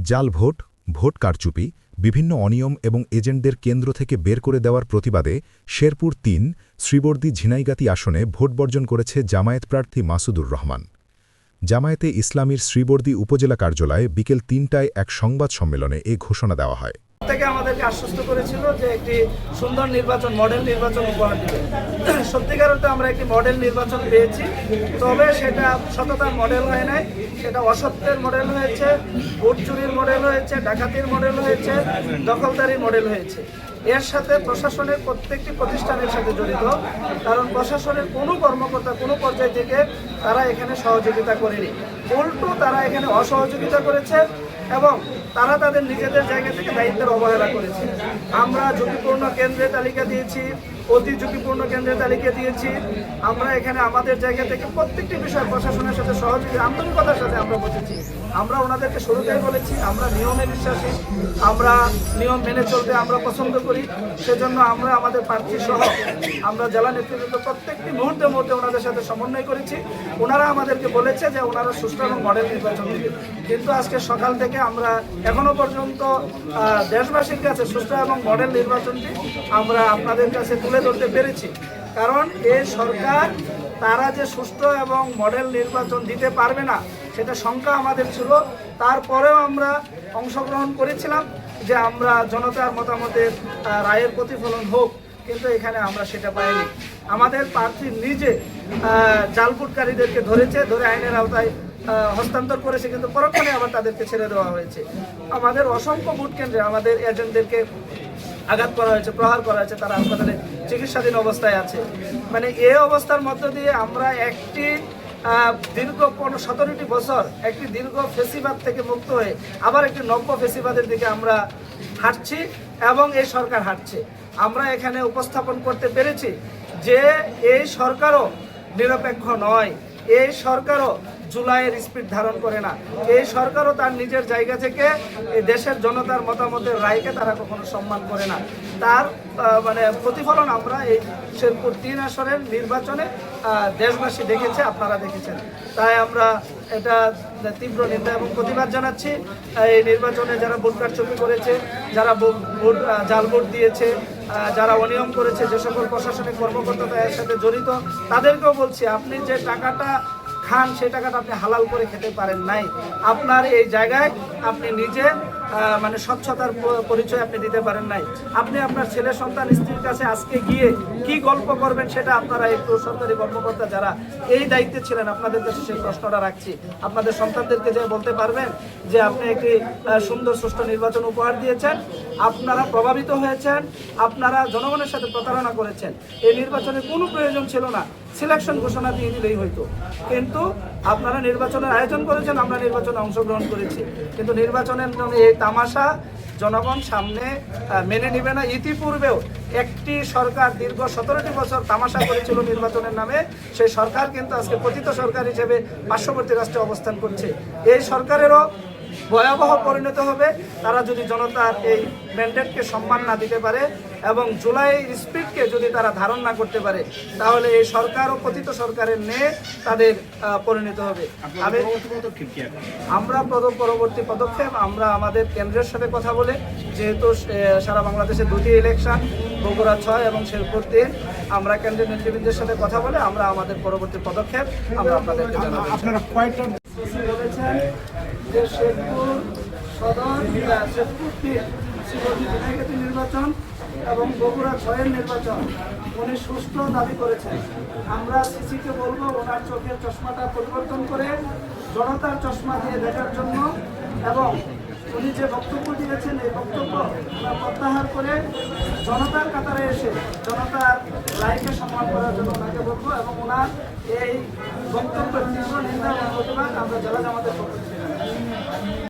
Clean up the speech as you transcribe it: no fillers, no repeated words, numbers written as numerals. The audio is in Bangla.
জাল ভোট, ভোট কারচুপি, বিভিন্ন অনিয়ম এবং এজেন্টদের কেন্দ্র থেকে বের করে দেওয়ার প্রতিবাদে শেরপুর ৩ শ্রীবর্দী ঝিনাইগাতি আসনে ভোট বর্জন করেছে জামায়াত প্রার্থী মাসুদুর রহমান। জামায়াতে ইসলামীর শ্রীবর্দী উপজেলা কার্যালয়ে বিকেল ৩টায় এক সংবাদ সম্মেলনে এ ঘোষণা দেওয়া হয়। থেকে আমাদেরকে আশ্বস্ত করেছিল যে একটি সুন্দর নির্বাচন, মডেল নির্বাচন উপহার দেবে। সত্যিকার অর্থে আমরা একটি মডেল নির্বাচন পেয়েছি, তবে সেটা সততার মডেল হয় নাই, সেটা অসত্যের মডেল হয়েছে, ভোট চুরির মডেল হয়েছে, ডাকাতির মডেল হয়েছে, দখলদারির মডেল হয়েছে। এর সাথে প্রশাসনের প্রত্যেকটি প্রতিষ্ঠানের সাথে জড়িত, কারণ প্রশাসনের কোনো কর্মকর্তা কোনো পর্যায় থেকে তারা এখানে সহযোগিতা করেনি, উল্টো তারা এখানে অসহযোগিতা করেছে এবং তারা তাদের নিজেদের জায়গা থেকে দায়িত্বের অবহেলা করেছে। আমরা ঝুঁকিপূর্ণ কেন্দ্রের তালিকা দিয়েছি, অতি ঝুঁকিপূর্ণ কেন্দ্রের তালিকা দিয়েছি। আমরা এখানে আমাদের জায়গা থেকে প্রত্যেকটি বিষয় প্রশাসনের সাথে সহযোগিতা আন্তরিকতার সাথে আমরা বসেছি। আমরা ওনাদেরকে শুরুতেই বলেছি আমরা নিয়মে বিশ্বাসী, আমরা নিয়ম মেনে চলতে আমরা পছন্দ করি। সেজন্য আমরা আমাদের প্রার্থী সহ আমরা জেলা নেতৃত্ব প্রত্যেকটি মুহূর্তে ওনাদের সাথে সমন্বয় করেছি। ওনারা আমাদেরকে বলেছে যে ওনারা সুষ্ঠু এবং মডেল নির্বাচন দিবে, কিন্তু আজকে সকাল থেকে আমরা এখনো পর্যন্ত দেশবাসীর কাছে সুষ্ঠু এবং মডেল নির্বাচনটি আমরা আপনাদের কাছে তুলে ধরতে পেরেছি। কারণ এই সরকার তারা যে সুষ্ঠু এবং মডেল নির্বাচন দিতে পারবে না সেটা শঙ্কা আমাদের ছিল। তারপরেও আমরা অংশগ্রহণ করেছিলাম যে আমরা জনতার মতামতের রায়ের প্রতিফলন হোক, কিন্তু এখানে আমরা সেটা পাইনি। আমাদের প্রার্থী নিজে জালভোটকারীদেরকে ধরে আইনের আওতায় হস্তান্তর করেছে, কিন্তু পরক্ষণে আবার তাদেরকে ছেড়ে দেওয়া হয়েছে। আমাদের অসংখ্য ভোট কেন্দ্রে আমাদের এজেন্টদেরকে আঘাত করা হয়েছে, প্রহার করা হয়েছে, তারা হাসপাতালে চিকিৎসাধীন অবস্থায় আছে। মানে এই অবস্থার মধ্য দিয়ে আমরা একটি দীর্ঘ 17টি বছর একটি দীর্ঘ ফেসিবাদ থেকে মুক্ত হয়ে আবার একটি নব্য ফেসিবাদের দিকে আমরা হাঁটছি এবং এই সরকার হাঁটছে। আমরা এখানে উপস্থাপন করতে পেরেছি যে এই সরকারও নিরপেক্ষ নয়, এই সরকারও জুলাইয়ের স্পিড ধারণ করে না, এই সরকারও তার নিজের জায়গা থেকে এই দেশের জনতার মতামতের রায়কে তারা কখনো সম্মান করে না। তার মানে প্রতিফলন আমরা এই শেরপুর ৩ আসনের নির্বাচনে দেশবাসী দেখেছে, আপনারা দেখেছেন। তাই আমরা এটা তীব্র নিন্দা এবং প্রতিবাদ জানাচ্ছি। এই নির্বাচনে যারা ভোট কারচুপি করেছে, যারা জাল ভোট দিয়েছে, যারা অনিয়ম করেছে, যে সকল প্রশাসনিক কর্মকর্তা এর সাথে জড়িত, তাদেরকেও বলছি আপনি যে টাকাটা খান সেই টাকাটা আপনি হালাল করে খেতে পারেন নাই। আপনার এই জায়গায় আপনি নিজে মানে স্বচ্ছতার পরিচয় আপনি দিতে পারেন নাই। আপনি আপনার ছেলে সন্তান স্ত্রীর কাছে আজকে গিয়ে কি গল্প করবেন সেটা আপনারা এই সরকারি কর্মকর্তা যারা এই দায়িত্বে ছিলেন আপনাদের কাছে সেই প্রশ্নটা রাখছি। আপনাদের সন্তানদেরকে যে বলতে পারবেন যে আপনি একটি সুন্দর সুষ্ঠু নির্বাচন উপহার দিয়েছেন, আপনারা প্রভাবিত হয়েছেন, আপনারা জনগণের সাথে প্রতারণা করেছেন। এই নির্বাচনের কোনো প্রয়োজন ছিল না, সিলেকশন ঘোষণা দিয়ে দিলেই হইতো, কিন্তু আপনারা নির্বাচনের আয়োজন করেছেন, আমরা নির্বাচনে অংশগ্রহণ করেছি, কিন্তু নির্বাচনের এই তামাশা জনগণ সামনে মেনে নেবে না। ইতিপূর্বেও একটি সরকার দীর্ঘ 17টি বছর তামাশা করেছিল নির্বাচনের নামে, সেই সরকার কিন্তু আজকে পতিত সরকার হিসেবে পার্শ্ববর্তী রাষ্ট্রে অবস্থান করছে। এই সরকারেরও ভয়াবহ পরিণত হবে তারা যদি জনতার এই ম্যান্ডেটকে সম্মান না দিতে পারে এবং জুলাই স্পিডকে যদি তারা ধারণ না করতে পারে, তাহলে এই সরকার ও পতিত সরকারের নিয়ে তাদের পরিণত হবে। আমরা পরবর্তী পদক্ষেপ আমরা আমাদের কেন্দ্রের সাথে কথা বলে, যেহেতু সারা বাংলাদেশে 2টি ইলেকশন, বগুড়া 6 এবং শেরপুর 3, আমরা কেন্দ্রের নেতৃবৃন্দের সাথে কথা বলে আমরা আমাদের পরবর্তী পদক্ষেপ আমরা আপনাদেরকে জানাবো। আপনারা কয়টা বলেছেন যে শেরপুর সদর, শেরপুর 3 শ্রীবর্দী ঝিনাইগাতি নির্বাচন এবং বগুড়া 6-এর নির্বাচন উনি সুষ্ঠু দাবি করেছেন। আমরা সিসিকে বলবো ওনার চোখের চশমাটা পরিবর্তন করে জনতার চশমা দিয়ে দেখার জন্য, এবং উনি যে বক্তব্য দিয়েছেন এই বক্তব্য প্রত্যাহার করে জনতার কাতারে এসে জনতার রায়কে সম্মান করার জন্য ওনাকে বলবো, এবং ওনার এই বক্তব্যের তীব্র নিন্দা এবং প্রতিবাদ আমরা জেলা জামাতের পক্ষ